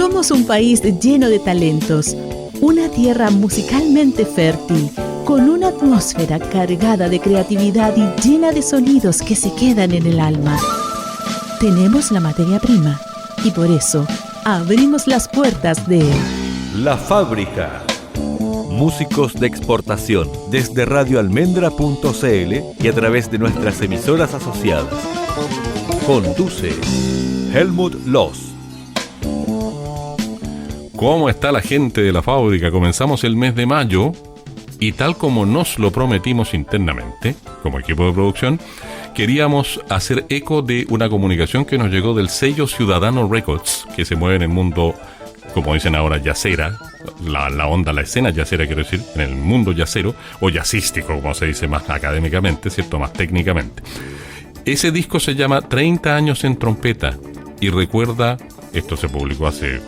Somos un país lleno de talentos, una tierra musicalmente fértil, con una atmósfera cargada de creatividad y llena de sonidos que se quedan en el alma. Tenemos la materia prima y por eso abrimos las puertas de La Fábrica. Músicos de exportación desde radioalmendra.cl y a través de nuestras emisoras asociadas. Conduce Helmut Loss. ¿Cómo está la gente de La Fábrica? Comenzamos el mes de mayo y tal como nos lo prometimos internamente, como equipo de producción, queríamos hacer eco de una comunicación que nos llegó del sello Ciudadano Records, que se mueve en el mundo, como dicen ahora, yacera, la onda, la escena yacera, quiero decir, en el mundo yacero, o jazzístico, como se dice más académicamente, ¿cierto? Más técnicamente. Ese disco se llama 30 años en trompeta y recuerda, esto se publicó hace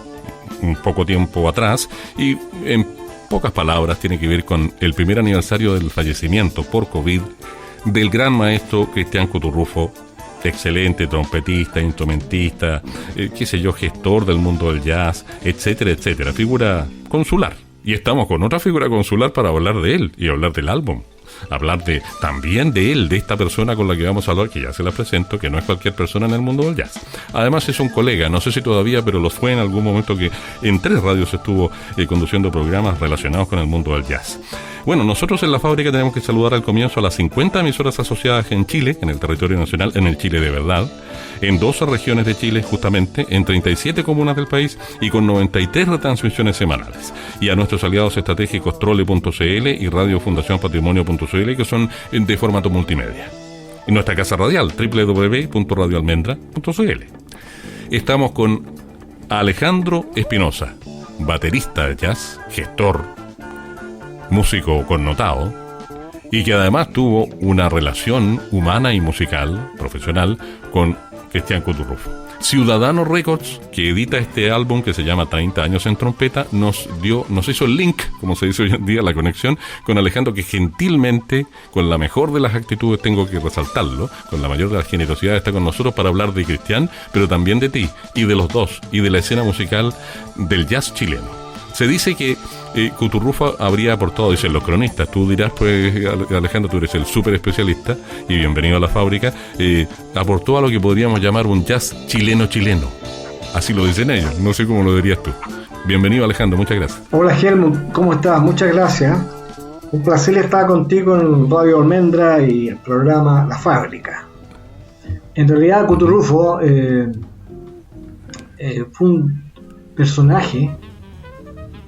un poco tiempo atrás y en pocas palabras tiene que ver con el primer aniversario del fallecimiento por COVID del gran maestro Cristian Cuturrufo, excelente trompetista, instrumentista, gestor del mundo del jazz, etcétera, etcétera, figura consular. Y estamos con otra figura consular para hablar de él y hablar del álbum. Hablar también de él, de esta persona con la que vamos a hablar, que ya se la presento, que no es cualquier persona en el mundo del jazz. Además es un colega, no sé si todavía, pero lo fue en algún momento, que en 3 radios estuvo conduciendo programas relacionados con el mundo del jazz. Bueno, nosotros en La Fábrica tenemos que saludar al comienzo a las 50 emisoras asociadas en Chile, en el territorio nacional, en el Chile de verdad, en 12 regiones de Chile justamente, en 37 comunas del país y con 93 retransmisiones semanales. Y a nuestros aliados estratégicos Trole.cl y Radio Fundación Patrimonio.cl, que son de formato multimedia. Y nuestra casa radial, www.radioalmendra.cl. Estamos con Alejandro Espinosa, baterista de jazz, gestor, músico connotado, y que además tuvo una relación humana y musical, profesional, con Cristian Cuturrufo. Ciudadano Records, que edita este álbum que se llama 30 años en trompeta, nos hizo el link, como se dice hoy en día, la conexión con Alejandro, que gentilmente, con la mejor de las actitudes, tengo que resaltarlo, con la mayor de las generosidades, está con nosotros para hablar de Cristian, pero también de ti, y de los dos, y de la escena musical del jazz chileno. Se dice que Cuturrufo habría aportado, dicen los cronistas, tú dirás, pues Alejandro, tú eres el súper especialista y bienvenido a La Fábrica, aportó a lo que podríamos llamar un jazz chileno. Así lo dicen ellos, no sé cómo lo dirías tú. Bienvenido, Alejandro, muchas gracias. Hola Helmut, ¿cómo estás? Muchas gracias. Un placer estar contigo en Radio Almendra y el programa La Fábrica. En realidad Cuturrufo fue un personaje,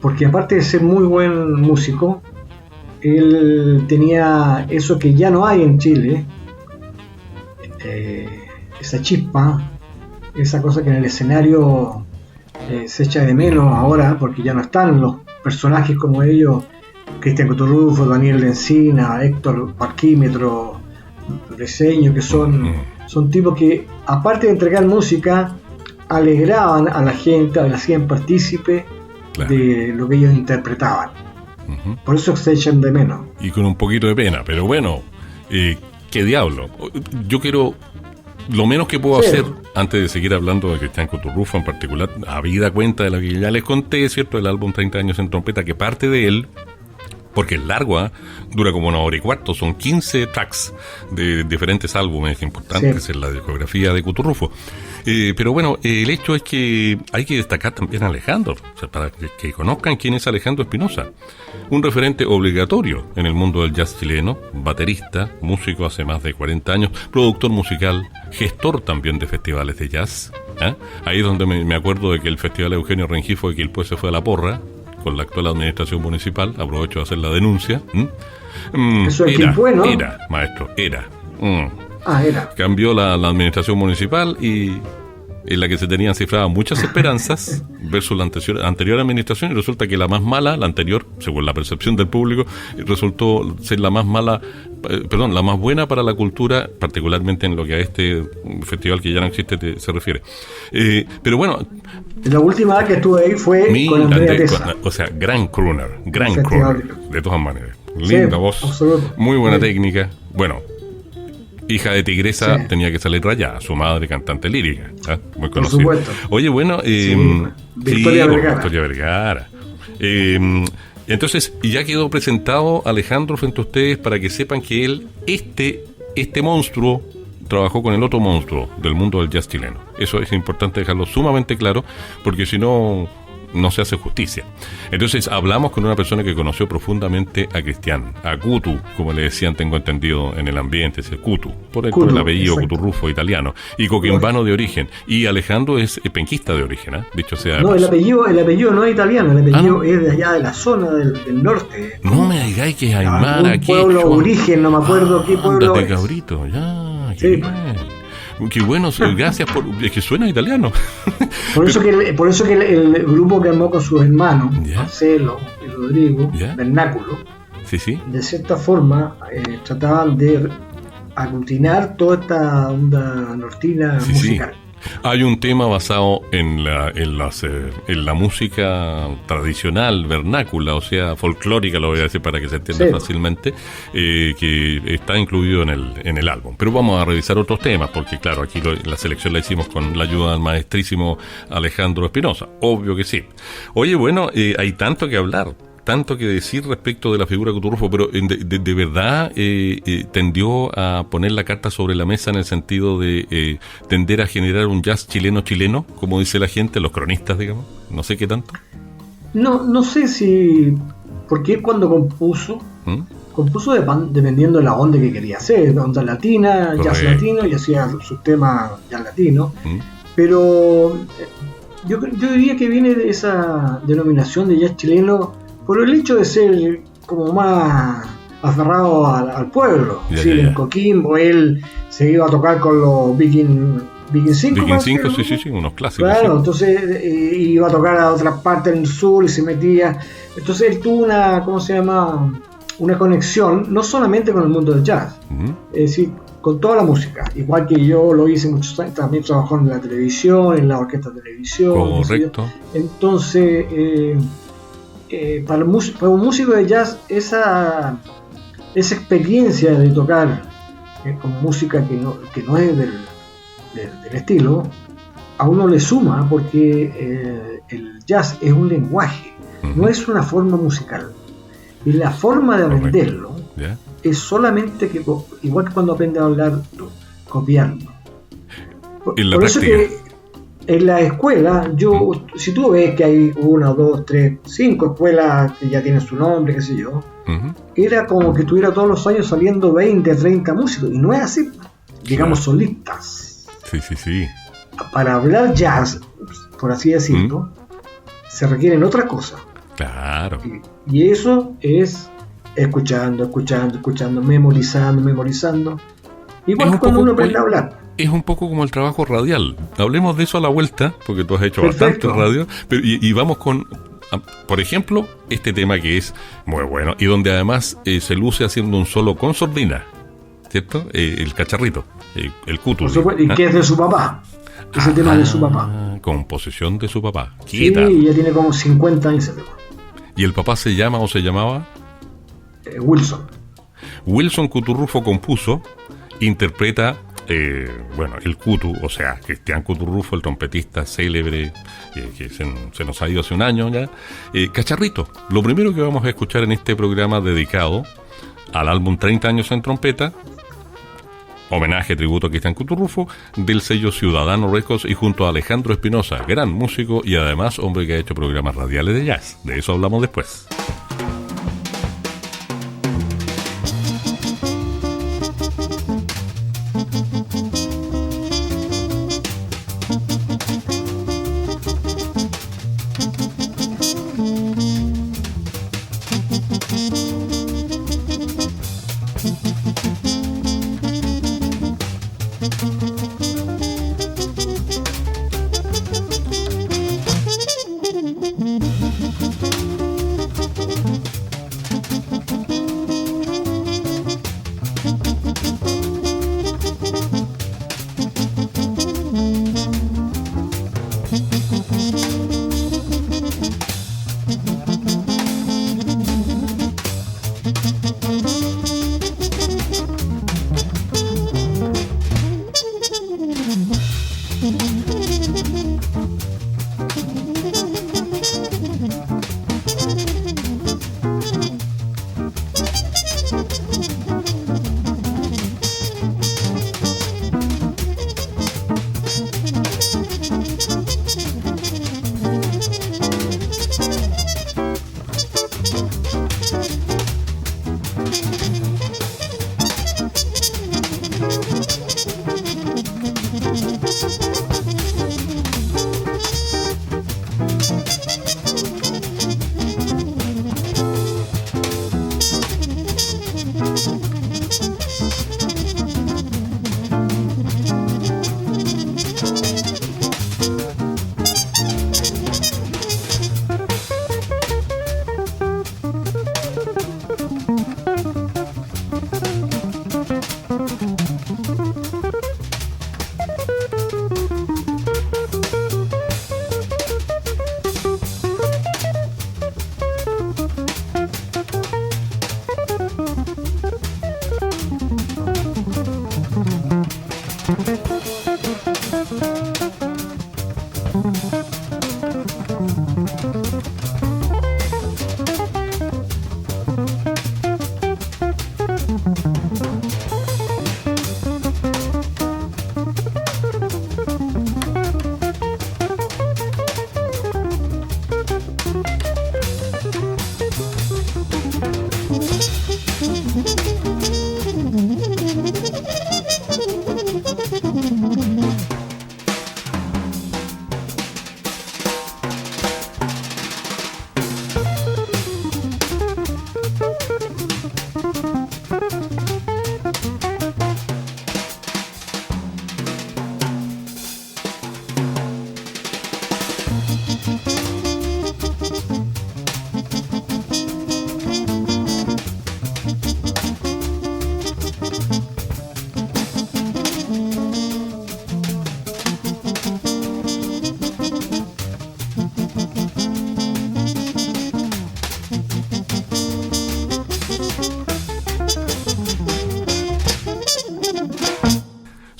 porque aparte de ser muy buen músico, él tenía eso que ya no hay en Chile, esa chispa, esa cosa que en el escenario se echa de menos ahora, porque ya no están los personajes como ellos, Cristian Cuturrufo, Daniel Lencina, Héctor Parquímetro, Briceño, que son tipos que, aparte de entregar música, alegraban a la gente, la hacían partícipe, claro, de lo que ellos interpretaban. Por eso se echan de menos. Y con un poquito de pena, pero bueno, qué diablo. Yo quiero, lo menos que puedo hacer, antes de seguir hablando de Cristian Cuturrufo en particular, habida cuenta de lo que ya les conté, ¿cierto? El álbum 30 años en trompeta, que parte de él, porque es largo, dura como 1 hora y cuarto, son 15 tracks de diferentes álbumes importantes en la discografía de Cuturrufo. Pero bueno, el hecho es que hay que destacar también a Alejandro, o sea, para que conozcan quién es Alejandro Espinosa, un referente obligatorio en el mundo del jazz chileno, baterista, músico hace más de 40 años, productor musical, gestor también de festivales de jazz. Ahí es donde me acuerdo de que el Festival Eugenio Rengifo de Quilpué se fue a la porra con la actual administración municipal. Aprovecho de hacer la denuncia. Eso es Quilpué, ¿no? Era, maestro, era. Era. Cambió la administración municipal y en la que se tenían cifradas muchas esperanzas versus la anterior administración, y resulta que la más mala, la anterior, según la percepción del público, resultó ser la más mala, la más buena para la cultura, particularmente en lo que a este festival que ya no existe se refiere. Pero bueno, la última vez que estuve ahí fue con Andrea Tesa. O sea, gran crooner, de todas maneras. Linda voz, absoluto. Muy buena técnica. Bueno, Hija de tigresa, Sí. tenía que salir rayada. Su madre, cantante lírica, muy Por conocida. supuesto. Oye, bueno, Victoria Vergara. Victoria Vergara. Entonces, ya quedó presentado Alejandro frente a ustedes para que sepan que él, este monstruo, trabajó con el otro monstruo del mundo del jazz chileno. Eso es importante dejarlo sumamente claro, porque si no, no se hace justicia. Entonces, hablamos con una persona que conoció profundamente a Cristian, a Cutu, como le decían, tengo entendido en el ambiente, es el Cutu, por el apellido exacto. Cuturrufo italiano, y coquimbano de origen. Y Alejandro es penquista de origen, dicho sea de No, paso. el apellido no es italiano, el apellido ¿no? es de allá de la zona del norte. No me digáis que es Aymara, Un pueblo quechua. origen, no me acuerdo qué pueblo Ándate, es. cabrito, ya, qué Sí. bien. Qué bueno, gracias por... Es que suena italiano. Por eso que el grupo que armó con sus hermanos, Ya. Marcelo y Rodrigo, Ya. Vernáculo, Sí, sí. de cierta forma trataban de aglutinar toda esta onda nortina Sí, musical. sí. Hay un tema basado en la música tradicional, vernácula, o sea, folclórica, lo voy a decir para que se entienda Sí. fácilmente, que está incluido en el álbum. Pero vamos a revisar otros temas, porque claro, aquí la selección la hicimos con la ayuda del maestrísimo Alejandro Espinosa, obvio que sí. Oye, bueno, hay tanto que hablar, tanto que decir respecto de la figura de Cuturrufo, pero de verdad tendió a poner la carta sobre la mesa en el sentido de tender a generar un jazz chileno, como dice la gente, los cronistas, digamos, no sé qué tanto. No sé si... Porque él cuando compuso dependiendo de la onda que quería hacer, onda latina, jazz Correcto. latino, y hacía sus temas jazz latino. ¿Mm? Pero yo diría que viene de esa denominación de jazz chileno por el hecho de ser como más aferrado al pueblo. Ya, Sí, ya, ya. en Coquimbo él se iba a tocar con los Viking 5. Viking parece 5, que sí, era, ¿no? unos clásicos. Claro, sí. entonces iba a tocar a otra parte en el sur y se metía. Entonces él tuvo una conexión, no solamente con el mundo del jazz, Ujú. es decir, con toda la música. Igual que yo lo hice muchos años, también trabajó en la televisión, en la orquesta de televisión. qué sé yo. Correcto. Entonces, para un músico de jazz, esa experiencia de tocar con música que no es del estilo, a uno le suma porque el jazz es un lenguaje, Ujú. no es una forma musical. Y la forma de Correcto. aprenderlo ¿Ya? es solamente que, igual que cuando aprendes a hablar, copiarlo. En la Por eso práctica. que en la escuela, si tú ves que hay 1, 2, 3, 5 escuelas que ya tienen su nombre, qué sé yo, Ujú. era como que estuviera todos los años saliendo 20, 30 músicos, y no es así, digamos solistas. Sí. Para hablar jazz, por así decirlo, se requieren otras cosas. Claro. Y eso es escuchando, memorizando. Igual Es que un cuando poco- uno aprende a hablar. Es un poco como el trabajo radial. Hablemos de eso a la vuelta, porque tú has hecho Perfecto. bastante radio. Pero, y vamos con, por ejemplo, este tema que es muy bueno y donde además se luce haciendo un solo con sordina, ¿cierto? El cacharrito, el Cutu. Por supuesto, y que es de su papá. Ese tema es de su papá. Composición de su papá. ¿Qué Sí, tal? ya tiene como 50 años ese tema. ¿Y el papá se llama o se llamaba? Wilson. Wilson Cuturrufo compuso, interpreta, el Cutu, o sea, Cristian Cuturrufo, el trompetista célebre, que se nos ha ido hace un año ya. Cacharrito, lo primero que vamos a escuchar en este programa dedicado al álbum 30 años en trompeta, homenaje, tributo a Cristian Cuturrufo, del sello Ciudadano Records, y junto a Alejandro Espinosa, gran músico y además hombre que ha hecho programas radiales de jazz. De eso hablamos después.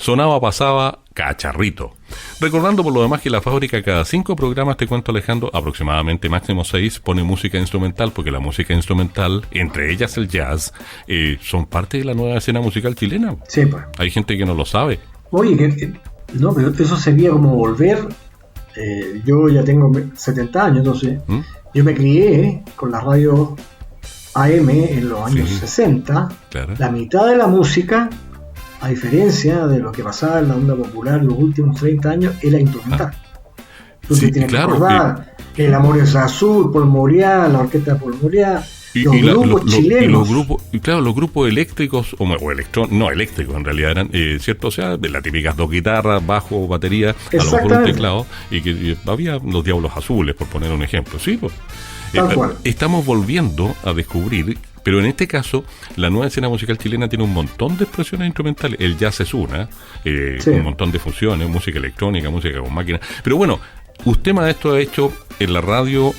Sonaba, pasaba, cacharrito. Recordando por lo demás que la fábrica cada 5 programas, te cuento Alejandro, aproximadamente máximo 6, pone música instrumental, porque la música instrumental, entre ellas el jazz, son parte de la nueva escena musical chilena. Sí, pues. Hay gente que no lo sabe. Oye, no, pero eso sería como volver. Yo ya tengo 70 años, entonces yo me crié con la radio AM en los años 60. Claro. La mitad de la música, a diferencia de lo que pasaba en la onda popular los últimos 30 años, era instrumental. Tú te tienes que acordar que El Amor es Azul, Paul Moriá, la orquesta de Paul Moriá, los grupos chilenos. Los grupos eléctricos, no eléctricos en realidad eran, ¿cierto? O sea, de las típicas 2 guitarras, bajo, batería, a lo mejor un teclado, y que había los Diablos Azules, por poner un ejemplo. Sí, pues. Estamos volviendo a descubrir, pero en este caso la nueva escena musical chilena tiene un montón de expresiones instrumentales. El jazz es una, un montón de fusiones, música electrónica, música con máquinas. Pero bueno, usted más de esto ha hecho en la radio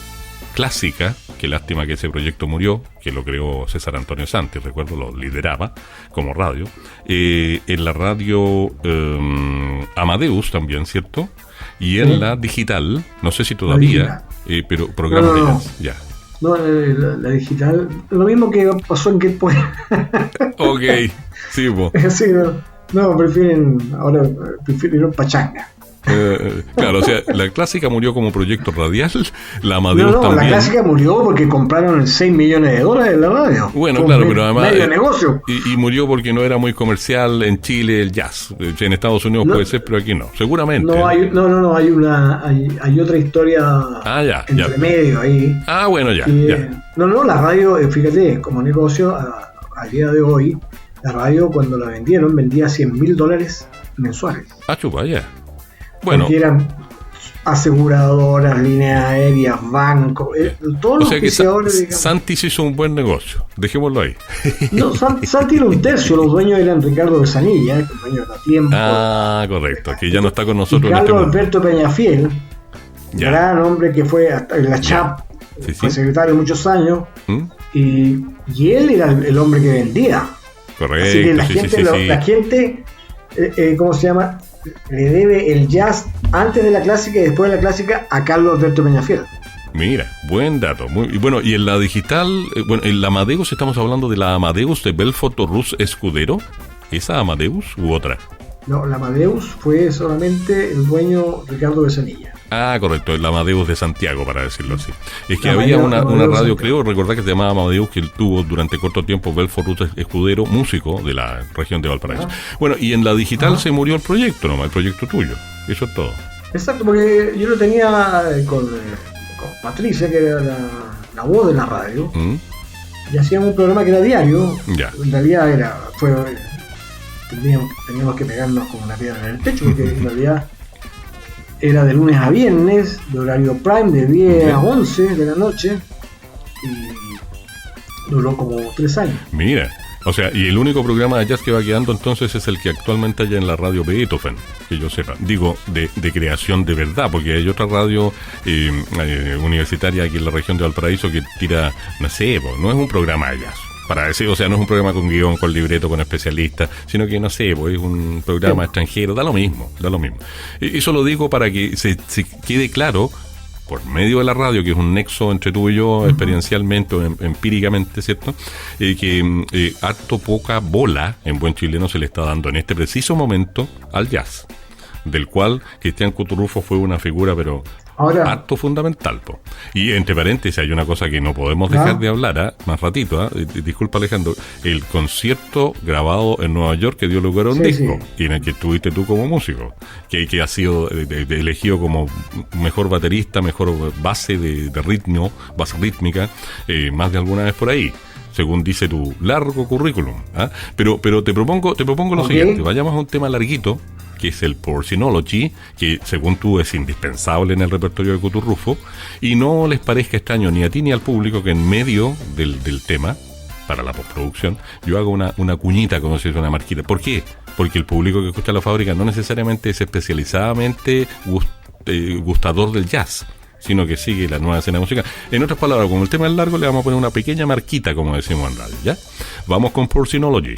clásica. Qué lástima que ese proyecto murió, que lo creó César Antonio Santi, recuerdo, lo lideraba como radio. En la radio Amadeus también, ¿cierto? Y en la digital, no sé si todavía, pero programas de jazz, ya. No, la digital, lo mismo que pasó en Get Point. Ok, sí, vos. Sí, prefirieron pachanga. Claro, o sea, la clásica murió como proyecto radial, la Amadeus también. La clásica murió porque compraron $6 millones de la radio. Bueno, claro, pero además medio negocio. Y murió porque no era muy comercial en Chile el jazz. En Estados Unidos puede ser, pero aquí no, seguramente. Hay otra historia entre medio ahí. Ah, bueno, ya. La radio, fíjate, como negocio, al día de hoy, la radio cuando la vendieron, vendía $100,000 mensuales. Ah, chupa, ya. Bueno, porque eran aseguradoras, líneas aéreas, bancos, todos los auspiciadores. Santi se hizo un buen negocio, dejémoslo ahí. No, Santi era un tercio, los dueños eran Ricardo Besanilla, el dueño de La Tiempo. Ah, correcto, que ya no está con nosotros. Y Carlos Alberto Peñafiel, gran hombre que fue hasta en la CHAP, fue secretario muchos años, y él era el hombre que vendía. Correcto. Así que la gente, ¿cómo se llama? Le debe el jazz antes de la clásica y después de la clásica a Carlos Alberto Peñafiel. Mira, buen dato. Y bueno, y en la digital, en la Amadeus estamos hablando de la Amadeus de Belfort Rus Escudero. ¿Esa Amadeus u otra? No, la Amadeus fue solamente el dueño Ricardo Besanilla. Ah, correcto, el Amadeus de Santiago, para decirlo así. Es que La había una radio, Santiago. creo, recordar que se llamaba Amadeus, que él tuvo durante corto tiempo Belfort Ruth Escudero, músico de la región de Valparaíso. Bueno, y en la digital se murió el proyecto nomás, el proyecto tuyo. Eso es todo. Exacto, porque yo lo tenía con Patricia, que era la voz de la radio, y hacíamos un programa que era diario. Ya. En realidad teníamos que pegarnos con una piedra en el pecho, porque en realidad era de lunes a viernes, de horario prime, de 10 a 11 de la noche, y duró como 3 años. Mira, o sea, y el único programa de jazz que va quedando entonces es el que actualmente hay en la radio Beethoven, que yo sepa. Digo, de creación de verdad, porque hay otra radio universitaria aquí en la región de Valparaíso que tira, no sé, no es un programa de jazz. Para decir, o sea, no es un programa con guión, con libreto, con especialistas, sino que, no sé, es un programa extranjero, da lo mismo. Y eso lo digo para que se quede claro, por medio de la radio, que es un nexo entre tú y yo, experiencialmente o empíricamente, ¿cierto? Que harto poca bola, en buen chileno, se le está dando en este preciso momento al jazz, del cual Cristian Cuturrufo fue una figura, pero Ahora, harto fundamental, po. Y entre paréntesis hay una cosa que no podemos dejar de hablar, más ratito, disculpa Alejandro, el concierto grabado en Nueva York que dio lugar a un disco, y en el que estuviste tú como músico, que ha sido elegido como mejor baterista, mejor base de ritmo, base rítmica, más de alguna vez por ahí, según dice tu largo currículum, ¿ah? Pero te propongo lo siguiente, vayamos a un tema larguito, que es el Porcinology, que según tú es indispensable en el repertorio de Cuturrufo, y no les parezca extraño ni a ti ni al público que en medio del tema, para la postproducción, yo hago una cuñita, como si fuera una marquita. ¿Por qué? Porque el público que escucha La Fábrica no necesariamente es especializadamente gustador del jazz, sino que sigue la nueva escena musical. En otras palabras, como el tema es largo, le vamos a poner una pequeña marquita, como decimos en radio, ¿ya? Vamos con Porcinology,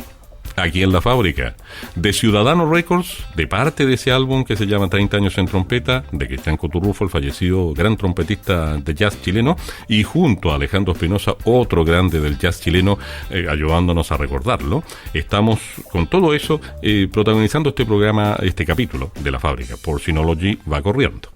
aquí en La Fábrica, de Ciudadano Records, de parte de ese álbum que se llama 30 años en trompeta, de Cristian Cuturrufo, el fallecido gran trompetista de jazz chileno, y junto a Alejandro Espinosa, otro grande del jazz chileno, ayudándonos a recordarlo. Estamos con todo eso protagonizando este programa, este capítulo de La Fábrica. Porcinology va corriendo.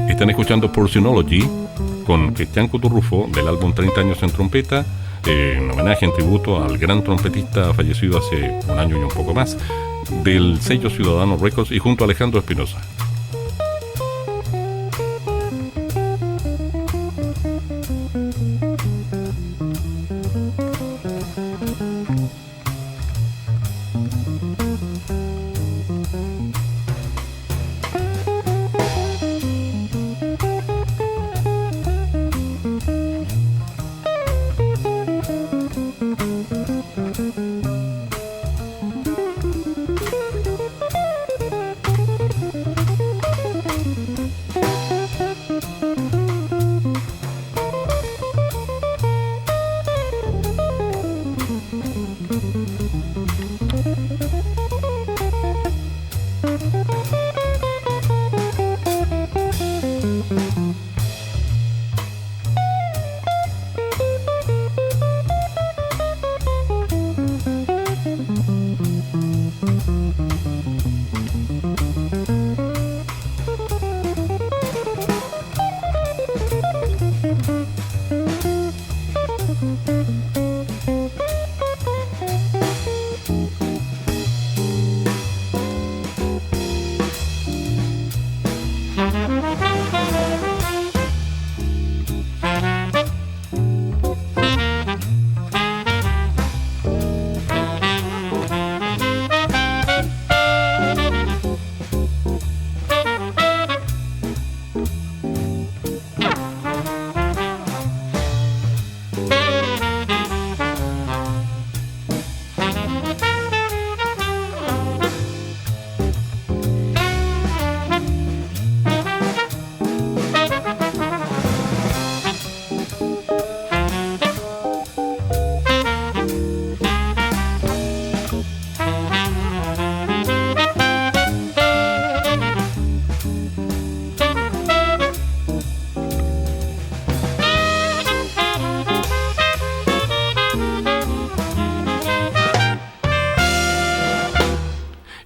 Están escuchando Portionology con Cristian Cuturrufo del álbum 30 años en trompeta, en homenaje, en tributo al gran trompetista fallecido hace un año y un poco más, del sello Ciudadano Records, y junto a Alejandro Espinosa.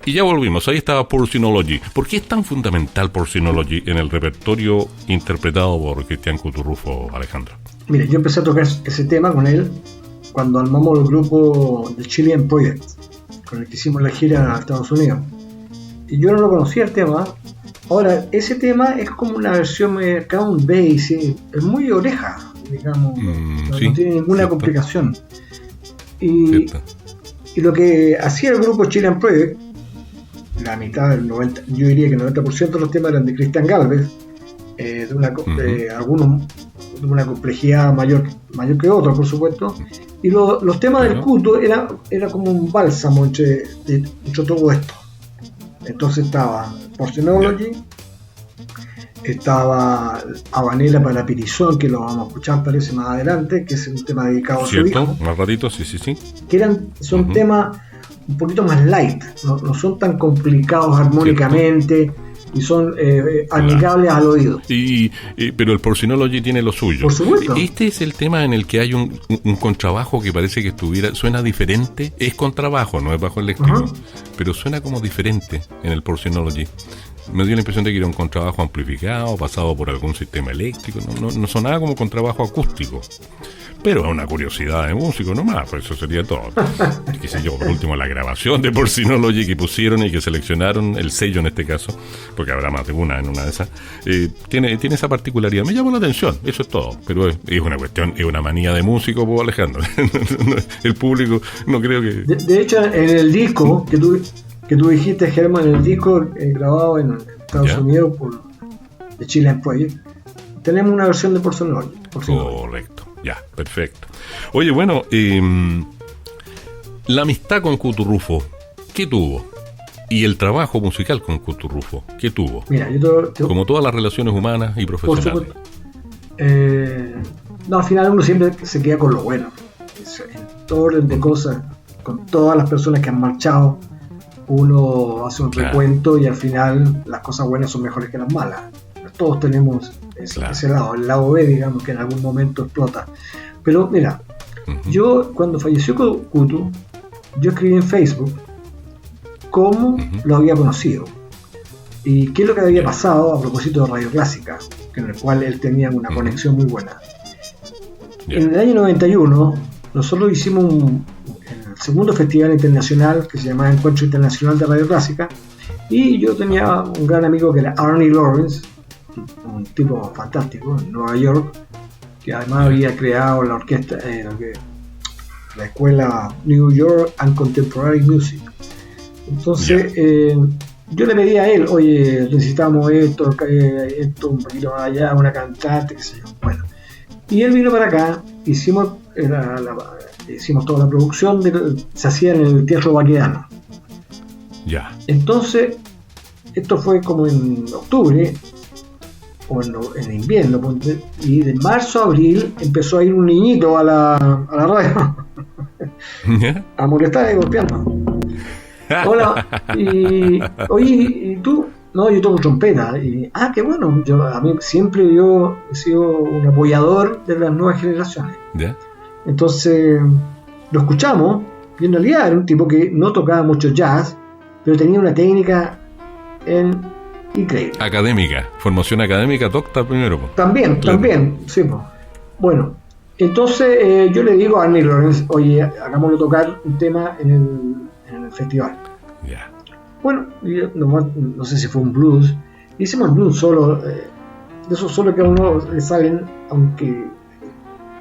Y ya volvimos, ahí estaba Portionology. ¿Por qué es tan fundamental Portionology en el repertorio interpretado por Cristian Cuturrufo, Alejandro? Mire, yo empecé a tocar ese tema con él cuando armamos el grupo del Chilean Project, con el que hicimos la gira a Estados Unidos. Y yo no lo conocía el tema. Ahora, ese tema es como una versión de Count Basie, es muy oreja, digamos, no tiene ninguna complicación. Y lo que hacía el grupo Chilean Project, la mitad del 90%, yo diría que el 90% de los temas eran de Cristian Galvez, algunos de una complejidad mayor que otros, por supuesto, y los temas del Cuto era como un bálsamo entre todo esto. Entonces estaba Portionology, estaba Habanera para Pirizón, que lo vamos a escuchar parece más adelante, que es un tema dedicado a su hijo. Más ratito, sí. Que son temas un poquito más light, no son tan complicados armónicamente, y son amigables al oído. Pero el Portionology tiene lo suyo. Por supuesto. Este es el tema en el que hay un contrabajo que parece que suena diferente. Es contrabajo, no es bajo eléctrico, pero suena como diferente en el Portionology. Me dio la impresión de que era un contrabajo amplificado, pasado por algún sistema eléctrico. No sonaba como contrabajo acústico. Pero es una curiosidad de músico nomás, pues eso sería todo. Qué sé yo, por último, la grabación de Portionology que pusieron y que seleccionaron, el sello en este caso, porque habrá más de una en una de esas, tiene esa particularidad. Me llamó la atención, eso es todo. Pero es una cuestión, es una manía de músico, pues, Alejandro. El público, no creo que... De hecho, en el disco que tú dijiste, Germán, en el disco grabado en Estados Unidos por The Chilean Project, tenemos una versión de Portionology. Correcto. Ya, Perfecto. Oye, bueno, la amistad con Cuturrufo, ¿qué tuvo? Y el trabajo musical con Cuturrufo, ¿qué tuvo? Mira, yo como todas las relaciones humanas y profesionales. No, al final uno siempre se queda con lo bueno. En todo orden de cosas, con todas las personas que han marchado, uno hace un recuento y al final las cosas buenas son mejores que las malas. Todos tenemos ese lado, el lado B, digamos, que en algún momento explota. Pero mira, yo cuando falleció Cutu, yo escribí en Facebook cómo lo había conocido y qué es lo que había pasado a propósito de Radio Clásica, en el cual él tenía una conexión muy buena. En el año 91 nosotros hicimos el segundo festival internacional que se llamaba Encuentro Internacional de Radio Clásica, y yo tenía un gran amigo que era Arnie Lawrence, un tipo fantástico en Nueva York, que además había creado la orquesta, la escuela New York and Contemporary Music. Entonces yo le pedí a él, oye, necesitamos esto, un poquito más allá, una cantante, qué sé yo. Bueno, y él vino para acá, hicimos toda la producción, se hacía en el Teatro Baquedano. Entonces, esto fue como en octubre, o en invierno, y de marzo a abril empezó a ir un niñito a la radio a molestar y golpeando. Hola, oye, ¿y tú? No, yo toco trompeta. Qué bueno, a mí siempre yo he sido un apoyador de las nuevas generaciones. Entonces lo escuchamos, y en realidad era un tipo que no tocaba mucho jazz, pero tenía una técnica increíble. Académica, formación académica, docta primero. También, sí. Bueno, entonces yo le digo a Arnie Lawrence, oye, hagámoslo tocar un tema en el festival. Bueno, no sé si fue un blues, hicimos el blues solo, de esos solo que a uno le salen, aunque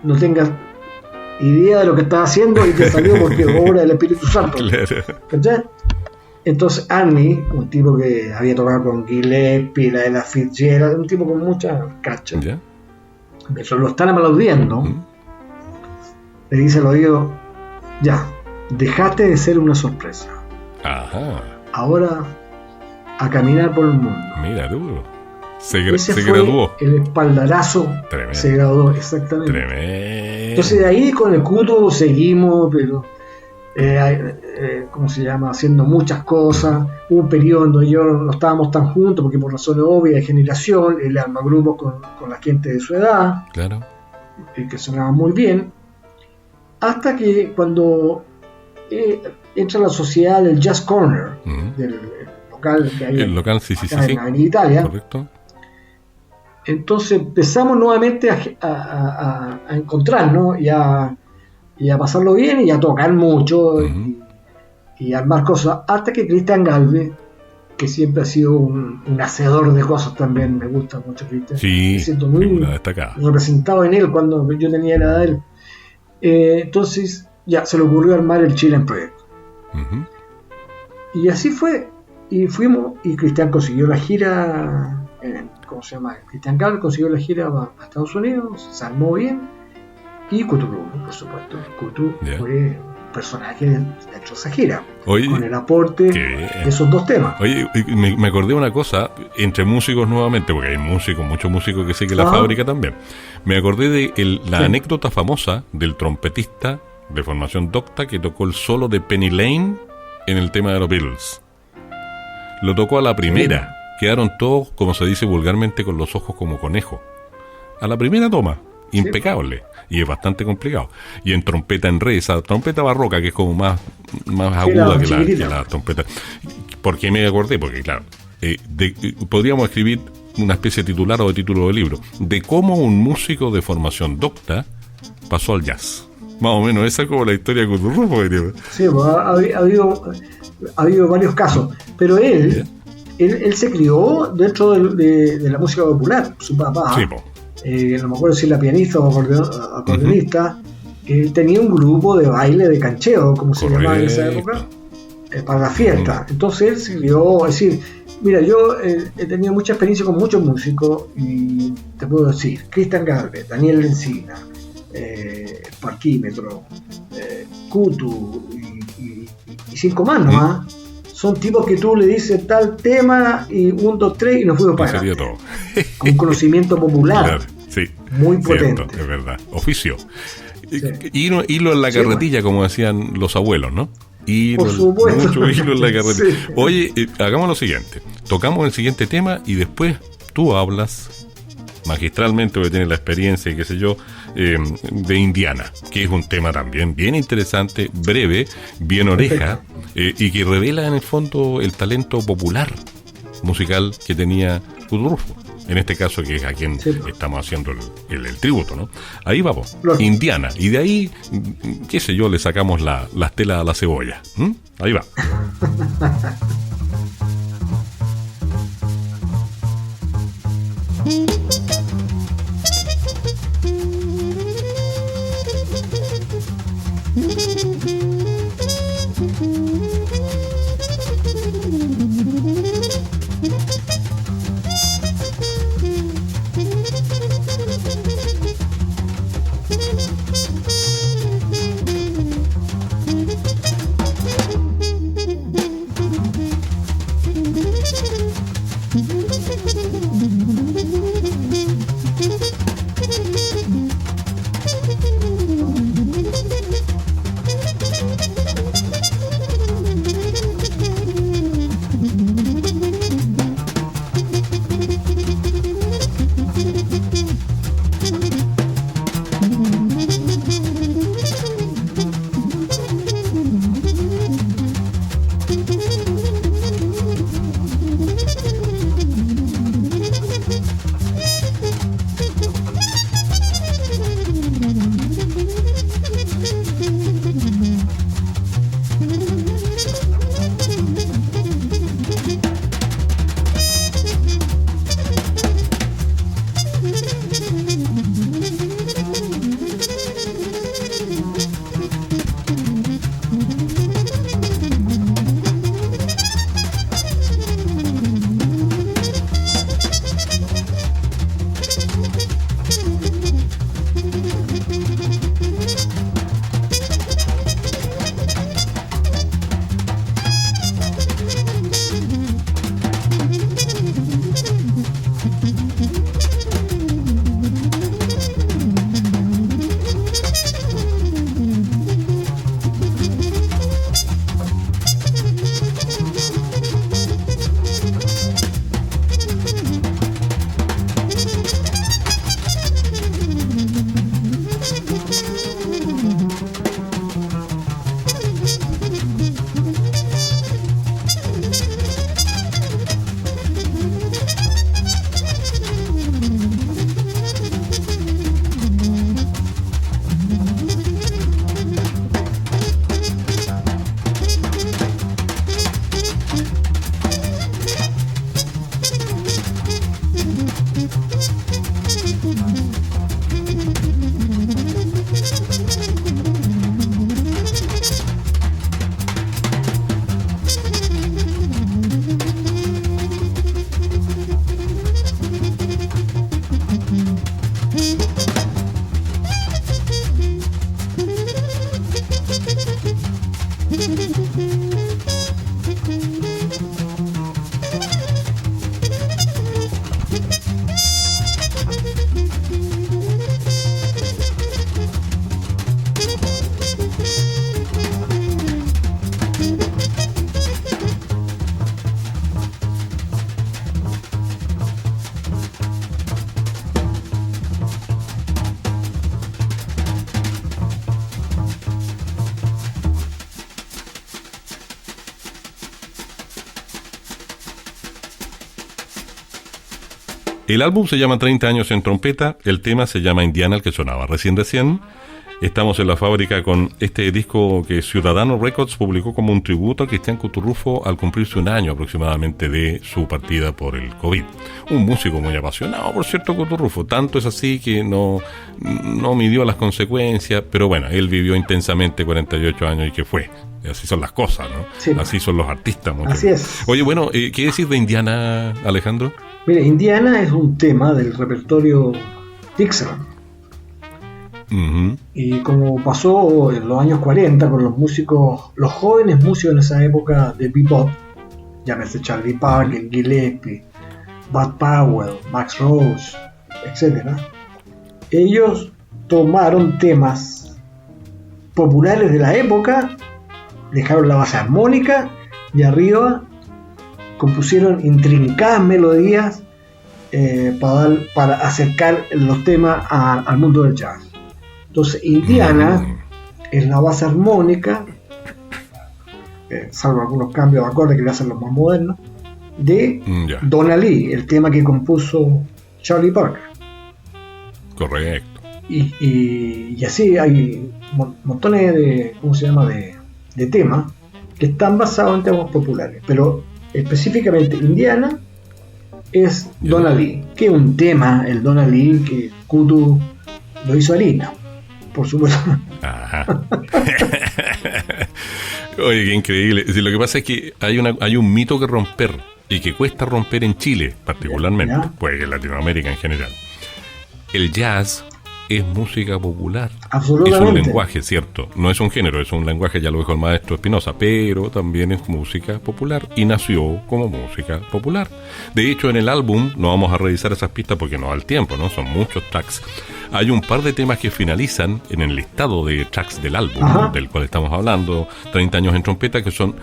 no tengas idea de lo que estás haciendo, y te salió porque obra del Espíritu Santo. ¿Cachai? Entonces Arnie, un tipo que había tocado con Gillespie, la de la Fitzgerald, un tipo con mucha cacha, mientras lo están aplaudiendo, le dice al oído, ya, dejaste de ser una sorpresa. Ahora a caminar por el mundo. Mira tú, se fue graduó. El espaldarazo. Tremendo. Se graduó, exactamente. Tremendo. Entonces de ahí con el Cuto seguimos, pero ¿cómo se llama? Haciendo muchas cosas. Hubo un periodo en donde yo no estábamos tan juntos porque por razones obvias de generación, él arma grupos con la gente de su edad, que sonaban muy bien, hasta que cuando entra la sociedad del Jazz Corner, del local que hay en Avenida Italia. Correcto. Entonces empezamos nuevamente a encontrarnos y a pasarlo bien y a tocar mucho y a armar cosas, hasta que Cristian Galvez, que siempre ha sido un hacedor de cosas también, me gusta mucho Cristian, me siento muy representado en él cuando yo tenía la edad de él. Entonces ya se le ocurrió armar el Chilean Project. Y así fue, y fuimos, y Cristian consiguió la gira, ¿cómo se llama? Cristian Galvez consiguió la gira a Estados Unidos, se armó bien, y Cutu, por supuesto. Cutu fue un personaje dentro de esa gira, con el aporte de esos dos temas. Oye, me acordé de una cosa, entre músicos nuevamente, porque hay muchos músicos que siguen la fábrica también. Me acordé de la anécdota famosa del trompetista de formación docta que tocó el solo de Penny Lane en el tema de los Beatles. Lo tocó a la primera. Quedaron todos, como se dice vulgarmente, con los ojos como conejos. A la primera toma. Impecable. Y es bastante complicado. Y en trompeta en re, esa trompeta barroca que es como más aguda que la trompeta. ¿Por qué me acordé? Porque claro, podríamos escribir una especie de titular o de título de libro de cómo un músico de formación docta pasó al jazz. Más o menos esa es como la historia de Cuturrufo. Sí, pues, ha habido varios casos, pero él se crió dentro de la música popular. Su papá, no me acuerdo si era pianista o acordeonista, él tenía un grupo de baile de cancheo, como se llamaba en esa época, para la fiesta. Entonces él se crió, es decir, mira, yo he tenido mucha experiencia con muchos músicos y te puedo decir, Cristian Galvez, Daniel Lencina, Parquímetro, Kutu y 5 más nomás. Son tipos que tú le dices tal tema y 1, 2, 3 y nos fuimos para sería adelante. todo. Con conocimiento popular. Claro, sí, muy potente. Cierto, es verdad. Oficio. Sí. Hilo en la carretilla, como decían los abuelos, ¿no? Por supuesto. Mucho hilo en la carretilla. Sí. Oye, hagamos lo siguiente. Tocamos el siguiente tema y después tú hablas magistralmente, porque tienes la experiencia y qué sé yo, de Indiana, que es un tema también bien interesante, breve, bien oreja, y que revela en el fondo el talento popular musical que tenía Kutu-Rufo, en este caso, que es a quien estamos haciendo el tributo, ¿no? Ahí vamos, Indiana, y de ahí, qué sé yo, le sacamos las telas a la cebolla. Ahí va. El álbum se llama 30 años en trompeta, el tema se llama Indiana, el que sonaba recién. Estamos en la fábrica con este disco que Ciudadano Records publicó como un tributo a Cristian Kutu-Rufo al cumplirse un año aproximadamente de su partida por el COVID. Un músico muy apasionado, por cierto, Kutu-Rufo, tanto es así que no midió las consecuencias, pero bueno, él vivió intensamente 48 años y que fue. Así son las cosas, ¿no? Sí. Así son los artistas. Así es. Oye, bueno, ¿qué decir de Indiana, Alejandro? Mire, Indiana es un tema del repertorio Dixieland. Ujú. Y como pasó en los años 40 con los músicos, los jóvenes músicos en esa época de bebop, llámese Charlie Parker, Gillespie, Bud Powell, Max Roach, etc., ellos tomaron temas populares de la época, dejaron la base armónica y arriba compusieron intrincadas melodías para acercar los temas al mundo del jazz. Entonces Indiana es la base armónica, salvo algunos cambios de acordes que le hacen los más modernos, de Ya. Donna Lee, el tema que compuso Charlie Parker. Correcto. Y así hay montones de temas que están basados en temas populares, pero específicamente Indiana es Ya. Donna Lee, que es un tema, el Donna Lee, que Kutu lo hizo harina, por supuesto. Ajá. Oye, qué increíble. Sí, lo que pasa es que hay un mito que romper y que cuesta romper en Chile, particularmente, Ya. pues en Latinoamérica en general. El jazz es música popular. Absolutamente. Es un lenguaje, ¿cierto? No es un género, es un lenguaje, ya lo dijo el maestro Espinosa, pero también es música popular y nació como música popular. De hecho, en el álbum, no vamos a revisar esas pistas porque no da el tiempo, ¿no? Son muchos tracks. Hay un par de temas que finalizan en el listado de tracks del álbum, Ajá. del cual estamos hablando, 30 años en trompeta, que son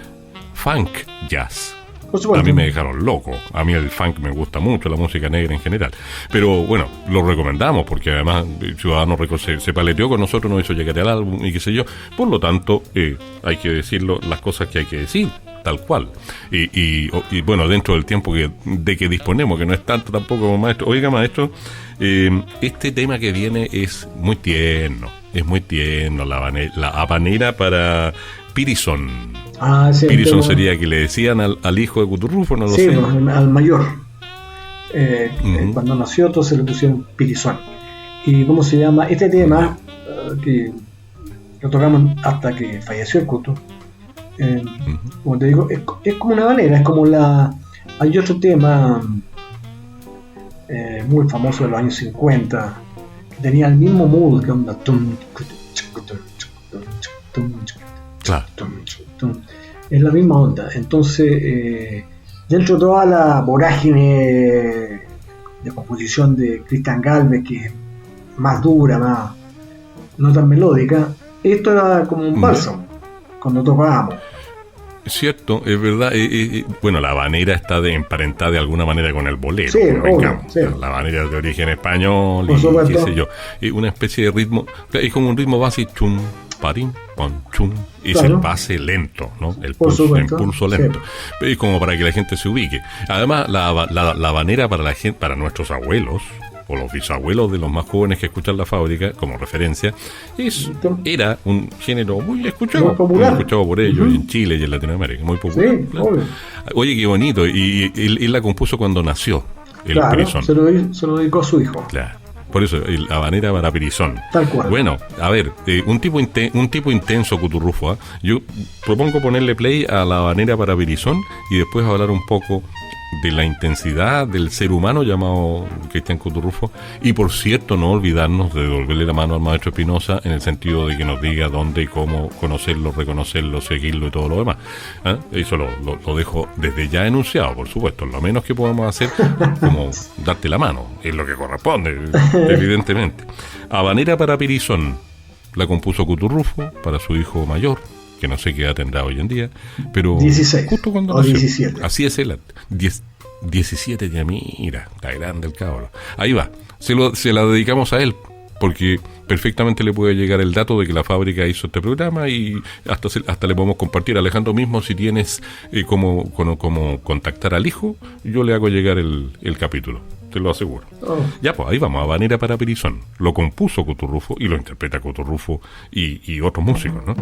funk jazz. Por supuesto. A mí me dejaron loco. A mí el funk me gusta mucho, la música negra en general. Pero bueno, lo recomendamos porque además Ciudadano Record se paleteó con nosotros, nos hizo llegar al álbum y qué sé yo. Por lo tanto, hay que decirlo, las cosas que hay que decir, tal cual. Y bueno, dentro del tiempo de que disponemos, que no es tanto tampoco, maestro. Oiga, maestro, este tema que viene es muy tierno. Es muy tierno, la habanera para Pirison. Ah, sí, Pirison tema- sería que le decían al hijo de Cuturrufo, no lo Sí, sé. pues, al mayor. Ujú. Cuando nació, entonces le pusieron Pirizón. ¿Y cómo se llama? Este tema, que lo tocamos hasta que falleció el Cuto, como te digo, es como una manera, es como la... Hay otro tema muy famoso de los años 50, que tenía el mismo mood, que onda... Claro. Es la misma onda. Entonces, dentro de toda la vorágine de composición de Cristian Galvez, que es más dura, más no tan melódica, esto era como un bálsamo cuando tocábamos. Cierto, es verdad. Bueno, la habanera está emparentada de alguna manera con el bolero. Sí, convengamos. obvio, sí. La habanera es de origen español Por y supuesto. qué sé yo. Una especie de ritmo, es como un ritmo base, chum, parim, pon, chum. Es Claro. el pase lento, ¿no? El Por pulso, supuesto, el pulso sí. lento. Es como para que la gente se ubique. Además, la habanera para la gente, para nuestros abuelos, o los bisabuelos de los más jóvenes que escuchan la fábrica, como referencia, era un género muy escuchado, Muy popular. muy escuchado por ellos, y en Chile y en Latinoamérica, muy popular. Sí, claro. obvio. Oye, qué bonito, y él la compuso cuando nació el Claro, Pirizón. se lo dedicó a su hijo. Claro. Por eso, el habanera para Pirizón. Tal cual. Bueno, a ver, un tipo intenso, Cuturrufo. ¿Ah? Yo propongo ponerle play a la habanera para Pirizón y después hablar un poco de la intensidad del ser humano llamado Cristian Cuturrufo. Y por cierto, no olvidarnos de devolverle la mano al maestro Espinosa en el sentido de que nos diga dónde y cómo conocerlo, reconocerlo, seguirlo y todo lo demás. ¿Ah? Eso lo dejo desde ya enunciado, por supuesto. Lo menos que podemos hacer, como darte la mano, es lo que corresponde, evidentemente. Habanera para Pirizón la compuso Cuturrufo para su hijo mayor, que no sé qué edad tendrá hoy en día, pero 16 justo cuando o nació. 17. Así es él, 17 ya, mira, está grande el cabrón. Ahí va, se la dedicamos a él, porque perfectamente le puede llegar el dato de que la fábrica hizo este programa y hasta le podemos compartir. Alejandro, mismo si tienes como contactar al hijo, yo le hago llegar el capítulo, te lo aseguro. Oh. Ya pues, ahí vamos, habanera para Pirizón. Lo compuso Cuturrufo y lo interpreta Cuturrufo y otros músicos, ¿no?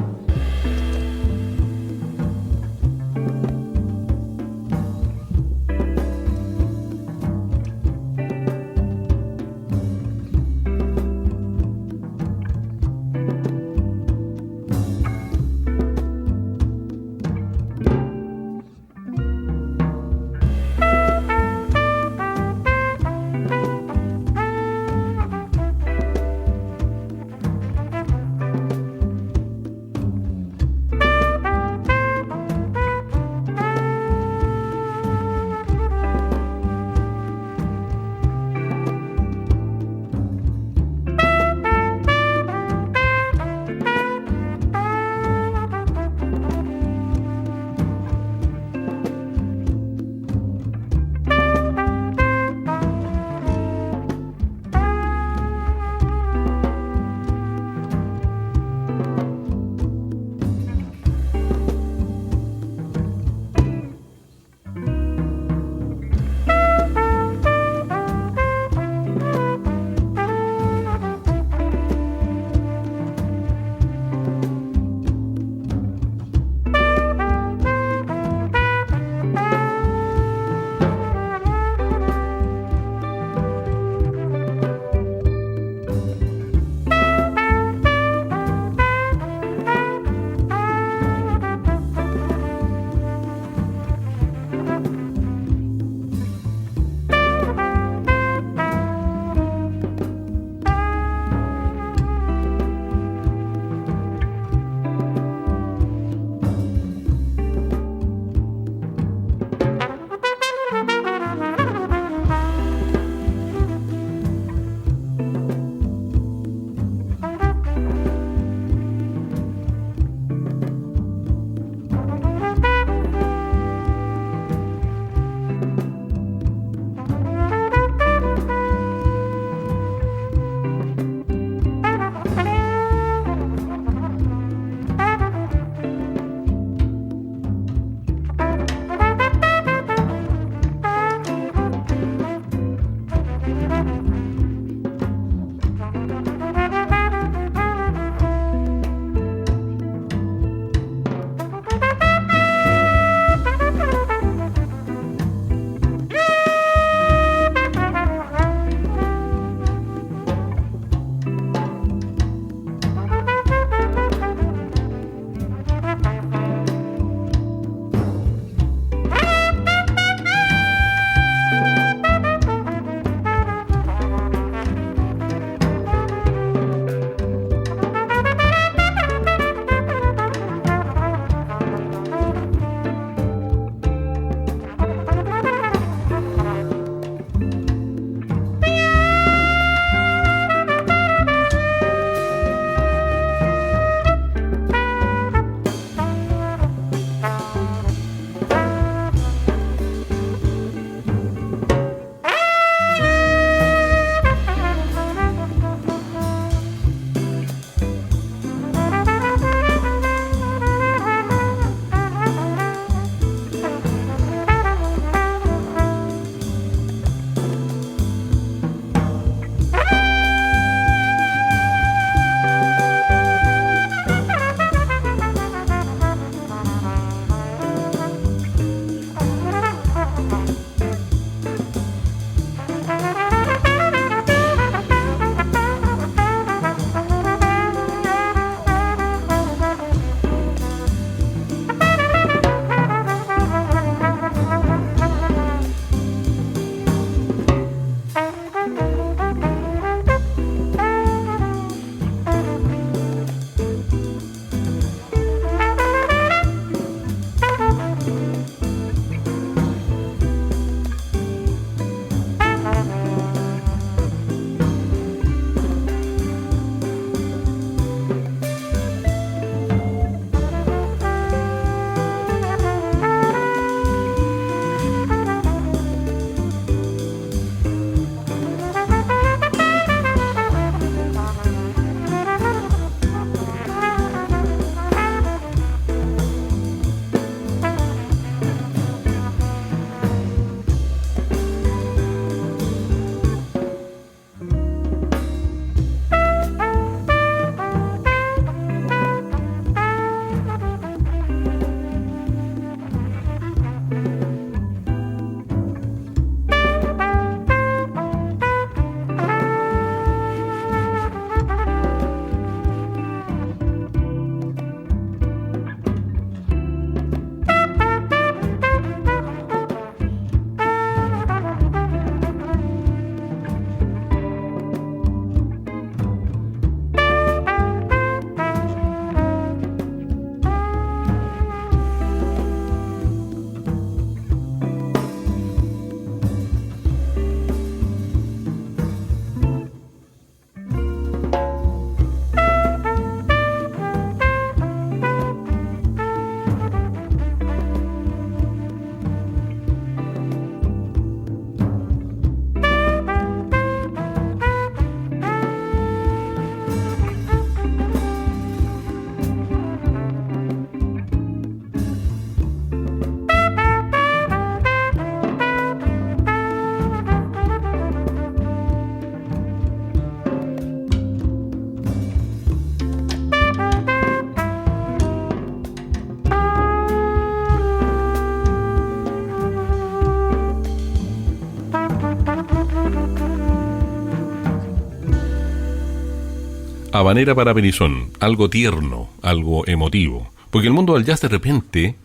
habanera para Pelizón, algo tierno, algo emotivo. Porque el mundo del jazz de repente,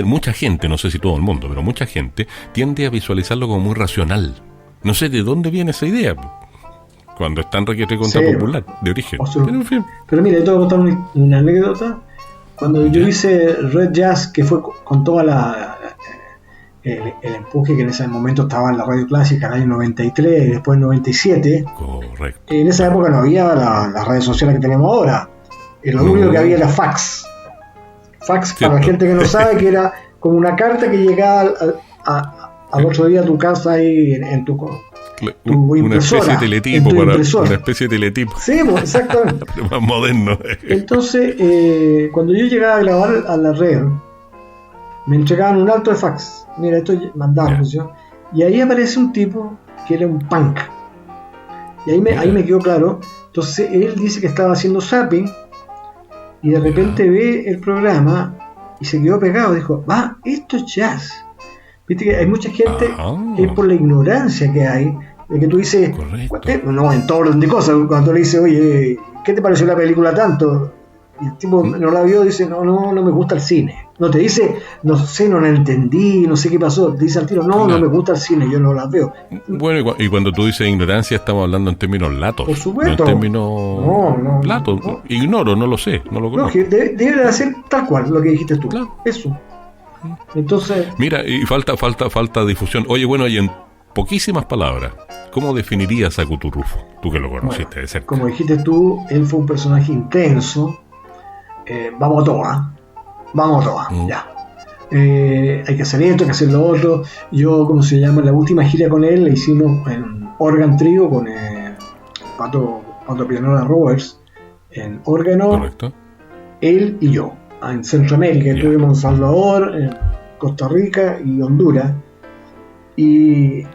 mucha gente, no sé si todo el mundo, pero mucha gente tiende a visualizarlo como muy racional. No sé de dónde viene esa idea, cuando es tan requete contra popular, de origen. Pero mira, yo te voy a contar una anécdota. Cuando yo hice Red Jazz, que fue con toda el empuje que en ese momento estaba en la radio clásica, en el año 93 y después en 97. Correcto. En esa época no había las redes sociales que tenemos ahora. Lo único que había era fax. Fax, para la gente que no sabe, que era como una carta que llegaba al otro día a tu casa ahí en tu impresora. Una especie de teletipo una especie de teletipo. Sí, exactamente. Más moderno. Entonces, cuando yo llegaba a grabar a la red, me entregaban un alto de fax. Mira, esto mandaba. Y ahí aparece un tipo que era un punk. Y ahí me quedó claro. Entonces, él dice que estaba haciendo zapping y de repente ve el programa y se quedó pegado. Dijo, esto es jazz. Viste que hay mucha gente, es por la ignorancia que hay, de que tú dices, no en todo orden de cosas, cuando le dices, oye, ¿qué te pareció la película tanto? Y el tipo no la vio, dice, no me gusta el cine. No te dice, no sé, no la entendí, no sé qué pasó. Te dice al tiro, no me gusta el cine, yo no la veo. Bueno, y cuando tú dices ignorancia, estamos hablando en términos latos. Por supuesto. No en términos latos. No. Ignoro, no lo sé, no lo conozco. No, debe de hacer tal cual lo que dijiste tú. Claro. Eso. Entonces. Mira, y falta difusión. Oye, bueno, y en poquísimas palabras, ¿cómo definirías a Cuturrufo? Tú que lo conociste de cerca. Como dijiste tú, él fue un personaje intenso. Vamos a todas, ya. Hay que hacer esto, hay que hacer lo otro. Yo, ¿cómo se llama? La última gira con él la hicimos en Organ Trio con Pato Pianola Roberts en órgano. Correcto. Él y yo. En Centroamérica, estuvimos en Salvador, en Costa Rica y Honduras. Y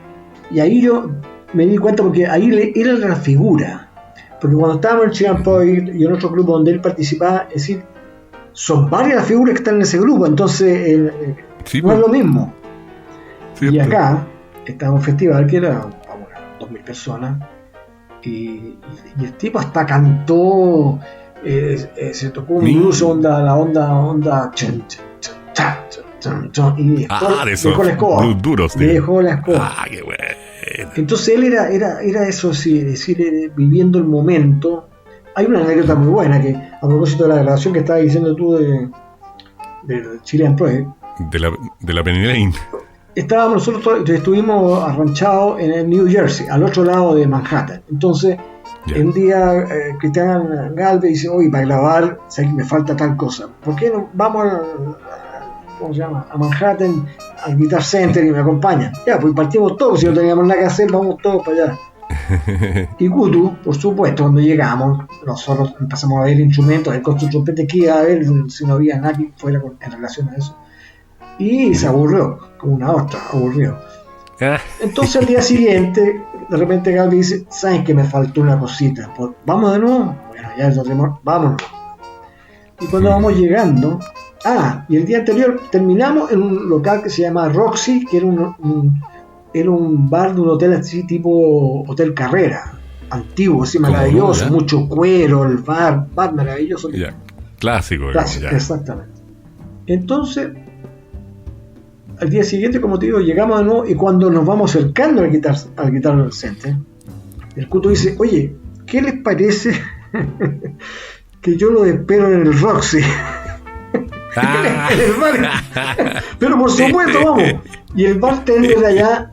ahí yo me di cuenta, porque ahí él era la figura. Porque cuando estábamos en Chilean Poet y en otro grupo donde él participaba, es decir, son varias las figuras que están en ese grupo, entonces no es lo mismo. Cierto. Y acá estaba un festival que era 2.000 personas y el tipo hasta cantó, se tocó un blues la onda y dejó la escoba. Blues duros, dejó la escoba. Qué bueno. Entonces él era eso, sí, es decir, viviendo el momento. Hay una anécdota muy buena que, a propósito de la grabación que estabas diciendo tú de Chilean Project, de la Penny Lane. Nosotros estuvimos arranchados en New Jersey, al otro lado de Manhattan. Entonces, un día Cristian Galvez dice, oye, para grabar, sé que me falta tal cosa. ¿Por qué no vamos a Manhattan, al Guitar Center, y me acompañan? Ya, pues partimos todos, si no teníamos nada que hacer, vamos todos para allá. Y Kutu, por supuesto, cuando llegamos, nosotros empezamos a ver instrumentos, él con su trompeta, que iba a ver si no había nada que fuera en relación a eso. Y se aburrió, como una ostra, aburrido. Entonces al día siguiente, de repente Gaby dice, ¿saben que me faltó una cosita? ¿Vamos de nuevo? Bueno, ya lo tenemos, vámonos. Y cuando vamos llegando, y el día anterior terminamos en un local que se llama Roxy, que era un bar de un hotel así tipo Hotel Carrera, antiguo, así maravilloso, mucho cuero, el bar maravilloso. Clásico, exactamente. Entonces, al día siguiente, como te digo, llegamos de nuevo, y cuando nos vamos acercando al Guitar Center, el Cuto dice, oye, ¿qué les parece que yo lo espero en el Roxy? En el bar. Pero por supuesto, vamos. Y el bartender de allá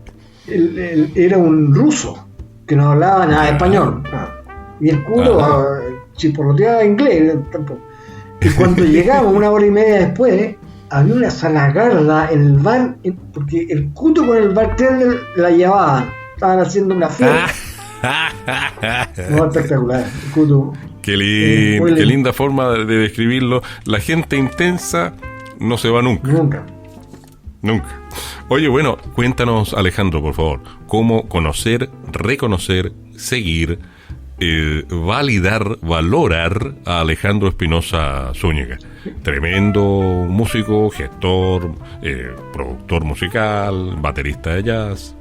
era un ruso que no hablaba nada de español. Y el Cuto chisporroteaba inglés tampoco. Y cuando llegamos, 1 hora y media después, había una salagarda en el bar, porque el Cuto con el bartender la llevaban. Estaban haciendo una fiesta. No, espectacular. El Cuto. Qué linda forma de describirlo. La gente intensa no se va nunca. Oye, bueno, cuéntanos, Alejandro, por favor, cómo conocer, reconocer, seguir, validar, valorar a Alejandro Espinosa Zúñiga. Tremendo músico, gestor, productor musical, baterista de jazz.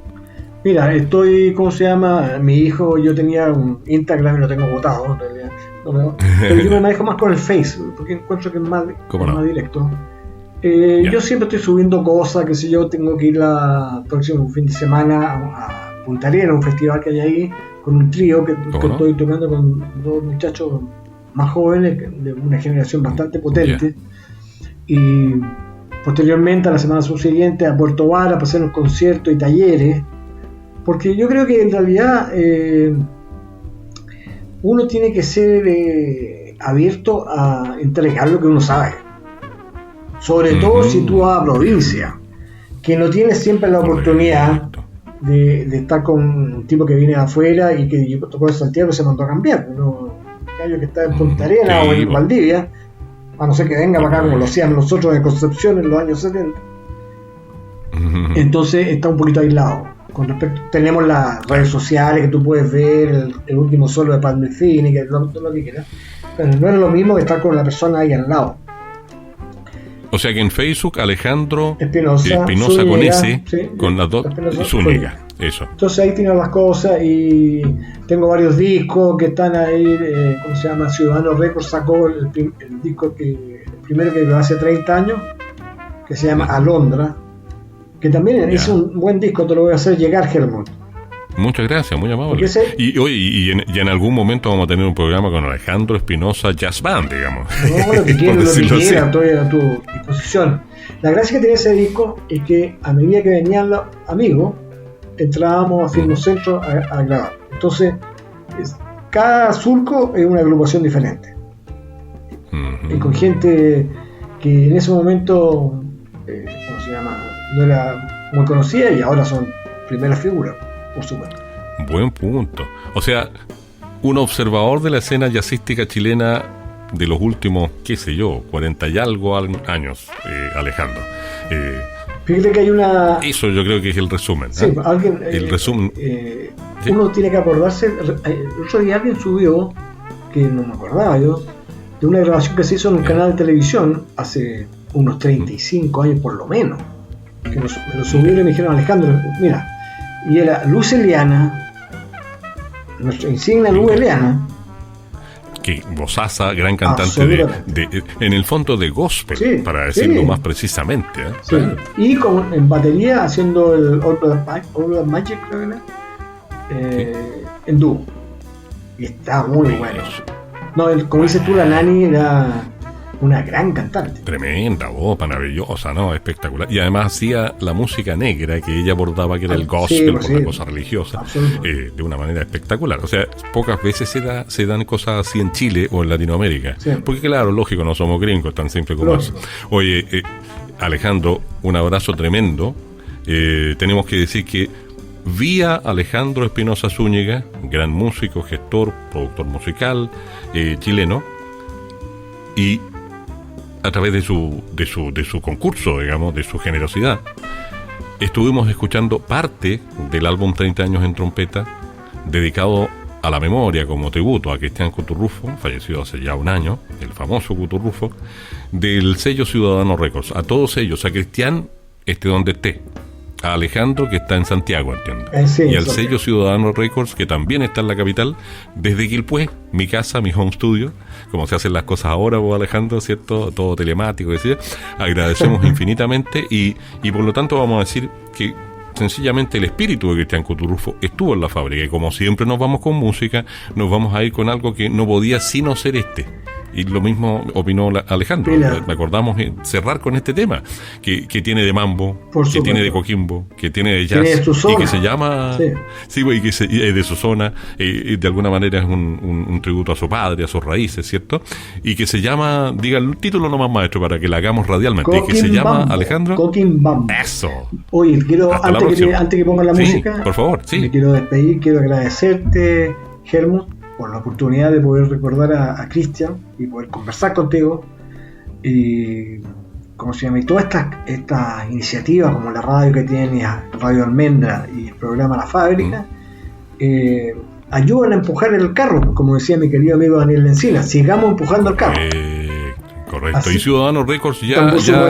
Mira, ¿cómo se llama? Mi hijo, yo tenía un Instagram y lo tengo botado, en realidad. Pero yo me manejo más con el Facebook, porque encuentro que es más directo. Yo siempre estoy subiendo cosas, que si yo tengo que ir el próximo fin de semana a Punta Arenas, un festival que hay ahí, con un trío que estoy tocando con dos muchachos más jóvenes, de una generación bastante potente. Y posteriormente, a la semana subsiguiente, a Puerto Vara para hacer un concierto y talleres. Porque yo creo que en realidad uno tiene que ser abierto a entregar lo que uno sabe. Sobre todo si tú vas a provincia, que no tienes siempre la oportunidad de estar con un tipo que viene de afuera y que tocó en Santiago y se mandó a cambiar. Un gallo que está en Punta Arenas o en Valdivia, a no ser que venga para acá como lo hacían nosotros en Concepción en los años 70. Entonces está un poquito aislado. Tenemos las redes sociales que tú puedes ver, el último solo de Palmefini, que todo lo que quieras, pero no es lo mismo que estar con la persona ahí al lado. O sea que en Facebook Alejandro Espinosa con S, sí, con las dos, Zúñiga, eso. Entonces ahí tienes las cosas y tengo varios discos que están ahí, ¿cómo se llama? Ciudadano Records sacó el disco el primero que hace 30 años, que se llama Alondra, que también es un buen disco, te lo voy a hacer llegar, Helmut. Muchas gracias, muy amable. Y en algún momento vamos a tener un programa con Alejandro Espinosa Jazz Band, digamos. No, lo que quiera, estoy a tu disposición. La gracia que tiene ese disco es que a medida que venían los amigos, entrábamos a Filmocentro a grabar. Entonces, cada surco es una agrupación diferente. Y con gente que en ese momento, ¿cómo se llama? No era muy conocida y ahora son primeras figuras, por supuesto. Buen punto. O sea, un observador de la escena jazzística chilena de los últimos, 40 y algo años, Alejandro. Fíjate que hay una... Eso yo creo que es el resumen. Sí, alguien... el resumen... uno tiene que acordarse... El otro día alguien subió, que no me acordaba yo, de una grabación que se hizo en un canal de televisión hace unos 35 años por lo menos. Que me lo subieron y me dijeron, Alejandro, mira, y era Luz Eliana, nuestra insignia Luz Eliana, que vozaza, gran cantante en el fondo de gospel, para decirlo más precisamente. Sí. Claro. Y en batería haciendo el All Black Magic, creo que en dúo. Y está muy bueno. No, como dices tú, la Nani era una gran cantante. Tremenda voz, maravillosa, ¿no? Espectacular. Y además hacía la música negra que ella abordaba, que era el gospel, por la cosa religiosa, de una manera espectacular. O sea, pocas veces se dan cosas así en Chile o en Latinoamérica. Sí. Porque claro, lógico, no somos gringos, tan simple como eso. Oye, Alejandro, un abrazo tremendo. Tenemos que decir que vía Alejandro Espinosa Zúñiga, gran músico, gestor, productor musical chileno, y a través de su concurso, digamos, de su generosidad, estuvimos escuchando parte del álbum 30 años en trompeta, dedicado a la memoria como tributo a Cristian Cuturrufo, fallecido hace ya un año, el famoso Cuturrufo, del sello Ciudadano Records. A todos ellos, a Cristian, donde esté, a Alejandro, que está en Santiago, entiendo, y al sello Ciudadano Records, que también está en la capital, desde Quilpué, mi casa, mi home studio, como se hacen las cosas ahora, vos, Alejandro, ¿cierto? Todo telemático, decir. Agradecemos infinitamente y por lo tanto vamos a decir que sencillamente el espíritu de Cristian Cuturrufo estuvo en la fábrica, y como siempre nos vamos con música, nos vamos a ir con algo que no podía sino ser y lo mismo opinó Alejandro. Me acordamos cerrar con este tema que tiene de mambo, que tiene de coquimbo, que tiene de jazz, y que se llama y que es de su zona, de alguna manera es un tributo a su padre, a sus raíces, ¿cierto? Y que se llama, diga el título nomás, maestro, para que la hagamos radialmente, que se llama, Alejandro, Coquimbambo. Eso. Oye, antes que pongan la música, por favor, me quiero despedir, quiero agradecerte, Helmut, por la oportunidad de poder recordar a Cristian y poder conversar contigo, y ¿cómo se llama? Y todas estas iniciativas como la radio que tiene, Radio Almendra, y el programa La Fábrica, ayudan a empujar el carro, como decía mi querido amigo Daniel Lencina. Sigamos empujando el carro. Correcto. Así, y Ciudadanos Records ya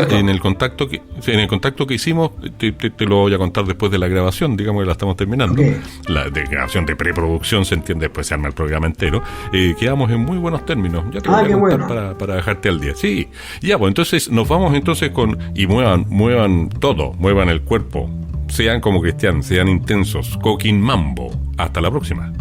en el contacto que hicimos, te lo voy a contar después de la grabación, digamos que la estamos terminando. Okay. La de grabación de preproducción, se entiende, después se arma el programa entero. Quedamos en muy buenos términos. Ya te voy a contar para dejarte al día. Sí. Ya, pues entonces nos vamos entonces y muevan todo, muevan el cuerpo, sean como cristianos, sean intensos. Coquín Mambo. Hasta la próxima.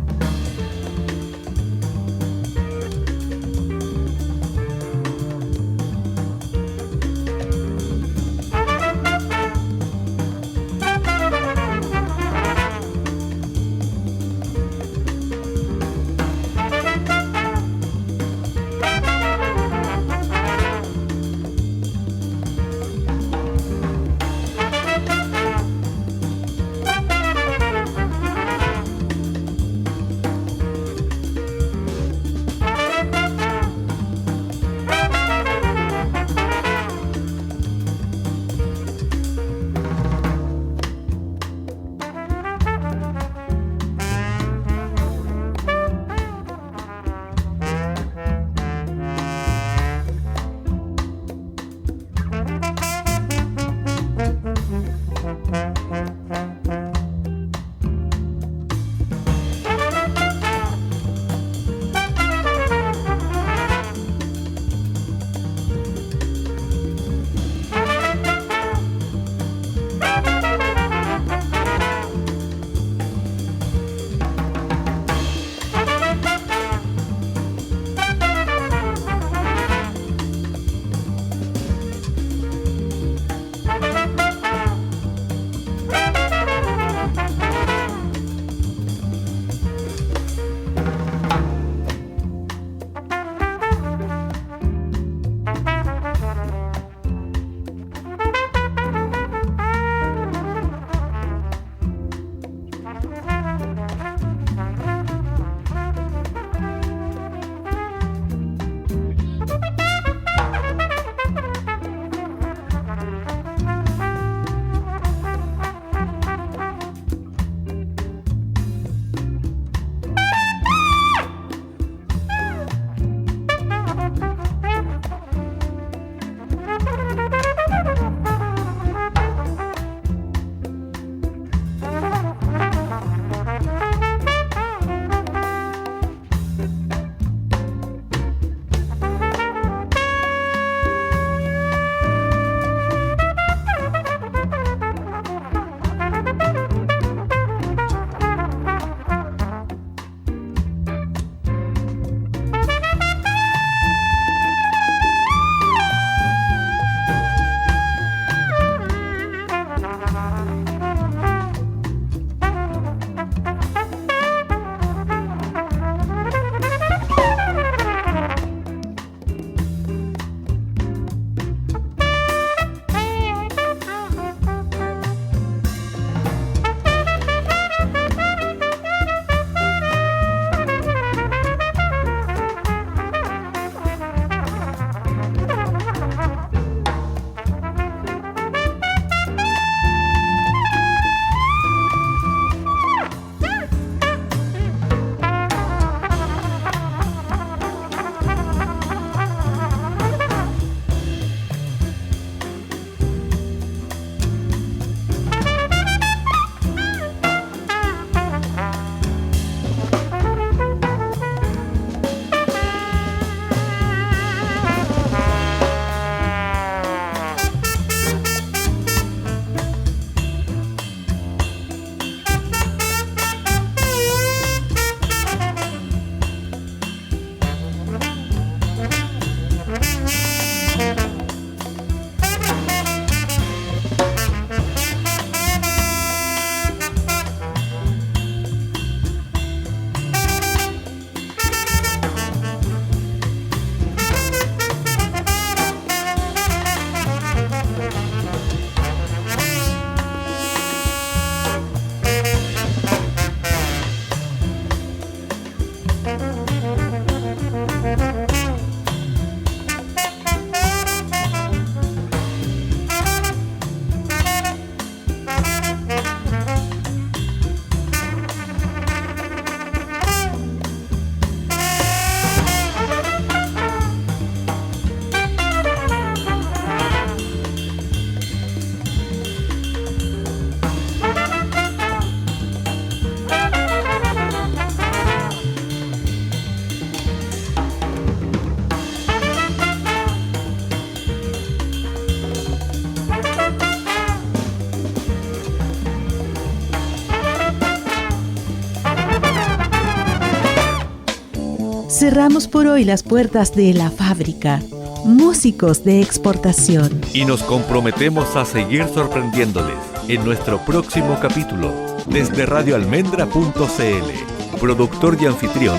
Cerramos por hoy las puertas de La Fábrica, músicos de exportación. Y nos comprometemos a seguir sorprendiéndoles en nuestro próximo capítulo desde radioalmendra.cl. Productor y anfitrión,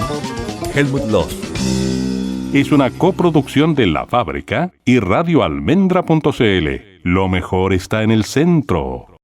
Helmut Loss. Es una coproducción de La Fábrica y radioalmendra.cl. Lo mejor está en el centro.